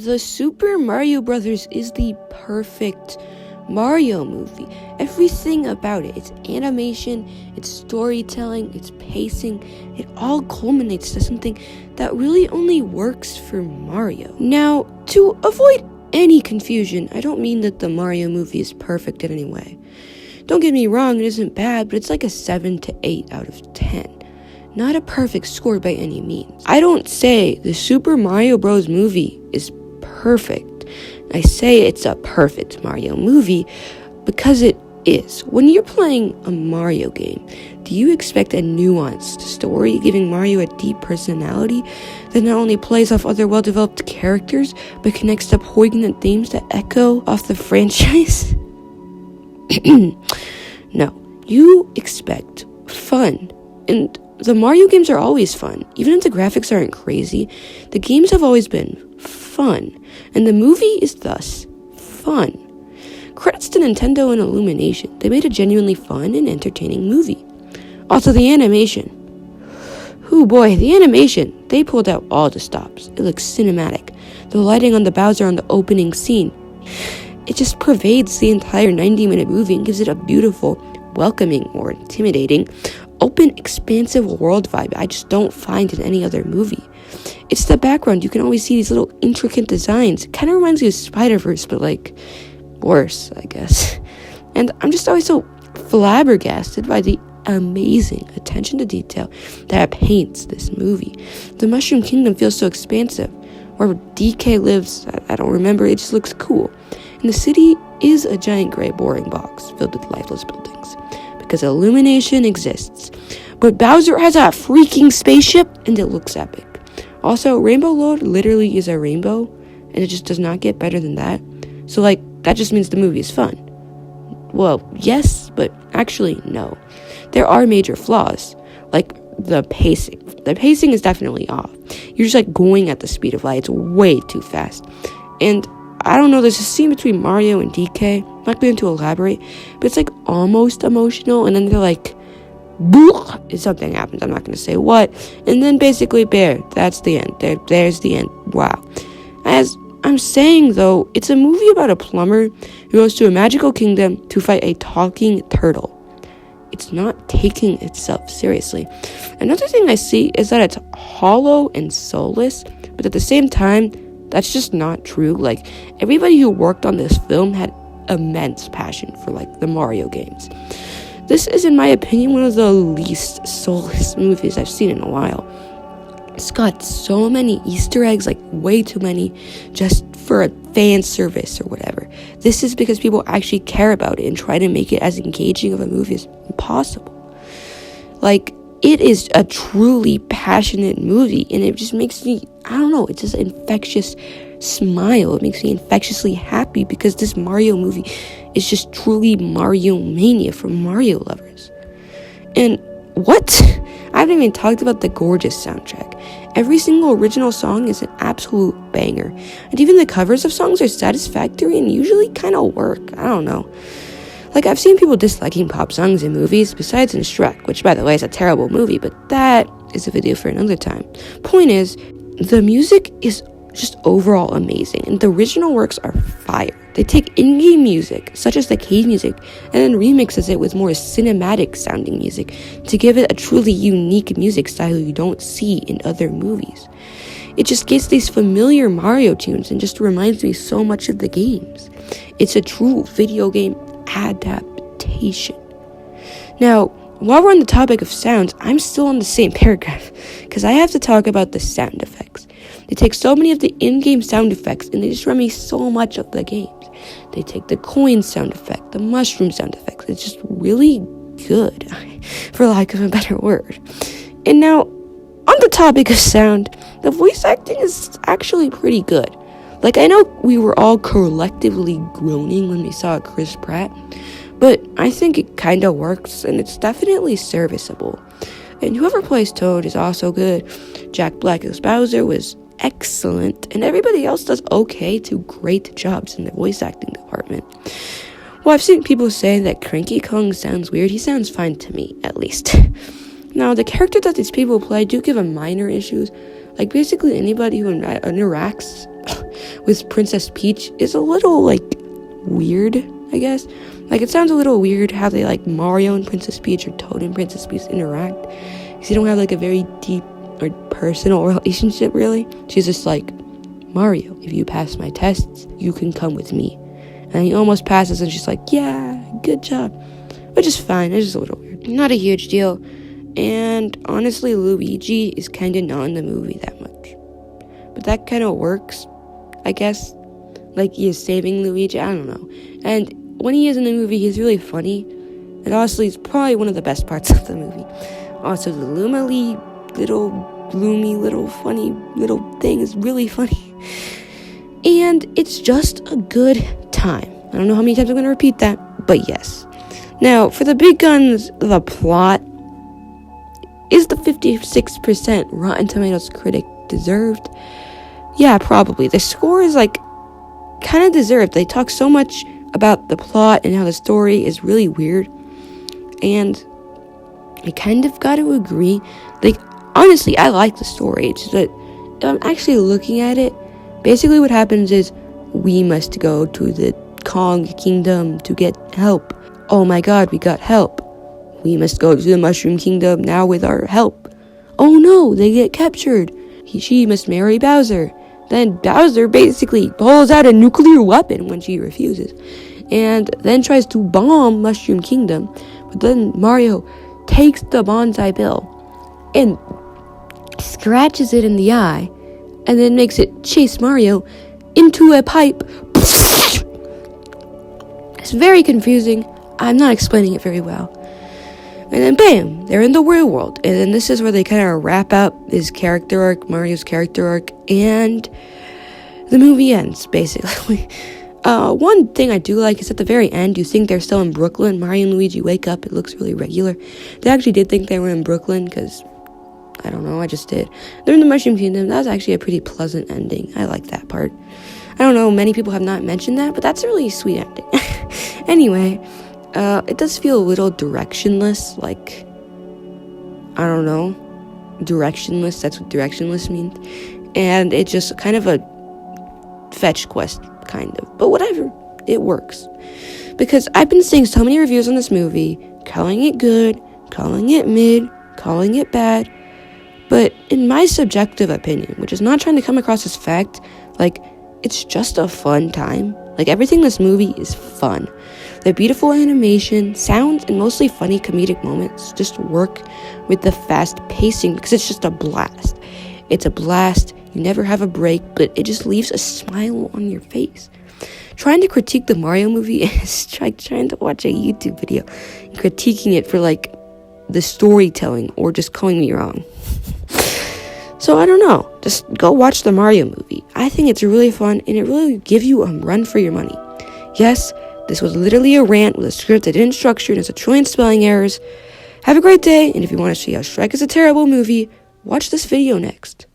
The Super Mario Brothers is the perfect Mario movie. Everything about it, its animation, its storytelling, its pacing, it all culminates to something that really only works for Mario. Now, to avoid any confusion, I don't mean that the Mario movie is perfect in any way. Don't get me wrong, it isn't bad, but it's like a 7 to 8 out of 10. Not a perfect score by any means. I don't say the Super Mario Bros. Movie is perfect. I say it's a perfect Mario movie because it is. When you're playing a Mario game, do you expect a nuanced story giving Mario a deep personality that not only plays off other well-developed characters, but connects to poignant themes that echo off the franchise? No, you expect fun. And the Mario games are always fun. Even if the graphics aren't crazy, the games have always been fun. And the movie is thus fun. Credits to Nintendo and Illumination. They made a genuinely fun and entertaining movie. Also, the animation. Oh boy, the animation. They pulled out all the stops. It looks cinematic. The lighting on the Bowser on the opening scene. It just pervades the entire 90-minute movie and gives it a beautiful, welcoming, or intimidating, open, expansive world vibe I just don't find in any other movie. It's the background. You can always see these little intricate designs. It kind of reminds me of Spider-Verse, but like worse, I guess. And I'm just always so flabbergasted by the amazing attention to detail that paints this movie. The Mushroom Kingdom feels so expansive. Where DK lives, I don't remember, it just looks cool. And the city is a giant gray boring box filled with lifeless buildings. Because Illumination exists. But Bowser has a freaking spaceship, and it looks epic. Also, Rainbow Road literally is a rainbow, and it just does not get better than that. So, that just means the movie is fun. Well, yes, but actually, no. There are major flaws, like the pacing. The pacing is definitely off. You're just, going at the speed of light. It's way too fast. And I don't know, there's a scene between Mario and DK. I'm not going to elaborate, but it's, almost emotional, and then they're like, Booh! Something happens, I'm not going to say what, and then basically, that's the end. There's the end. Wow. As I'm saying, though, it's a movie about a plumber who goes to a magical kingdom to fight a talking turtle. It's not taking itself seriously. Another thing I see is that it's hollow and soulless, but at the same time, that's just not true. Everybody who worked on this film had immense passion for, the Mario games. This is, in my opinion, one of the least soulless movies I've seen in a while. It's got so many Easter eggs, way too many, just for a fan service or whatever. This is because people actually care about it and try to make it as engaging of a movie as possible. It is a truly passionate movie, and it just makes me, it's just an infectious smile. It makes me infectiously happy because this Mario movie is just truly Mario mania for Mario lovers. And what? I haven't even talked about the gorgeous soundtrack. Every single original song is an absolute banger, and even the covers of songs are satisfactory and usually kind of work. I don't know. I've seen people disliking pop songs in movies, besides in Shrek, which, by the way, is a terrible movie, but that is a video for another time. Point is, the music is just overall amazing, and the original works are fire. They take in-game music, such as the cave music, and then remixes it with more cinematic-sounding music to give it a truly unique music style you don't see in other movies. It just gets these familiar Mario tunes and just reminds me so much of the games. It's a true video game adaptation. Now, while we're on the topic of sounds, I'm still on the same paragraph, because I have to talk about the sound effects. They take so many of the in-game sound effects, and they just remind me so much of the games. They take the coin sound effect, the mushroom sound effects. It's just really good, for lack of a better word. And now, on the topic of sound, the voice acting is actually pretty good. I know we were all collectively groaning when we saw Chris Pratt, but I think it kind of works, and it's definitely serviceable. And whoever plays Toad is also good. Jack Black as Bowser was excellent, and everybody else does okay to great jobs in the voice acting department. Well, I've seen people say that Cranky Kong sounds weird. He sounds fine to me, at least. Now, the characters that these people play do give them minor issues. Basically anybody who interacts with Princess Peach is a little, like, weird, I guess. Like, it sounds a little weird how they, like, Mario and Princess Peach or Toad and Princess Peach interact. Because you don't have, like, a very deep or personal relationship, really. She's just like, Mario, if you pass my tests, you can come with me. And he almost passes, and she's like, yeah, good job. Which is fine. It's just a little weird. Not a huge deal. And honestly, Luigi is kind of not in the movie that much. But that kind of works, I guess. Like, he is saving Luigi. I don't know. And when he is in the movie, he's really funny. And honestly, it's probably one of the best parts of the movie. Also, the Lumily little gloomy little funny little thing is really funny. And it's just a good time. I don't know how many times I'm going to repeat that, but yes. Now, for the big guns, the plot. Is the 56% Rotten Tomatoes critic deserved? Yeah, probably. The score is, like, kind of deserved. They talk so much about the plot and how the story is really weird. And I kind of got to agree. Like, honestly, I like the story. It's just that if I'm actually looking at it, basically what happens is we must go to the Kong Kingdom to get help. Oh my god, we got help. We must go to the Mushroom Kingdom now with our help. Oh no, they get captured. She must marry Bowser. Then Bowser basically pulls out a nuclear weapon when she refuses. And then tries to bomb Mushroom Kingdom. But then Mario takes the bonsai bill and scratches it in the eye. And then makes it chase Mario into a pipe. It's very confusing. I'm not explaining it very well. And then bam, they're in the real world. And then this is where they kind of wrap up his character arc, Mario's character arc, and the movie ends, basically. One thing I do like is at the very end, you think they're still in Brooklyn. Mario and Luigi wake up, it looks really regular. They actually did think they were in Brooklyn, because, I don't know, I just did. They're in the Mushroom Kingdom. That was actually a pretty pleasant ending. I like that part. I don't know, many people have not mentioned that, but that's a really sweet ending. Anyway, it does feel a little directionless, like, I don't know, directionless, that's what directionless means, and it's just kind of a fetch quest, kind of, but whatever, it works, because I've been seeing so many reviews on this movie, calling it good, calling it mid, calling it bad, but in my subjective opinion, which is not trying to come across as fact, like, it's just a fun time. Like, everything in this movie is fun. The beautiful animation, sounds, and mostly funny comedic moments just work with the fast pacing because it's just a blast. It's a blast. You never have a break, but it just leaves a smile on your face. Trying to critique the Mario movie is like trying to watch a YouTube video and critiquing it for, like, the storytelling or just calling me wrong. So I don't know, just go watch the Mario movie. I think it's really fun, and it really gives you a run for your money. Yes, this was literally a rant with a script that didn't structure and has a trillion spelling errors. Have a great day, and if you want to see how Shrek is a terrible movie, watch this video next.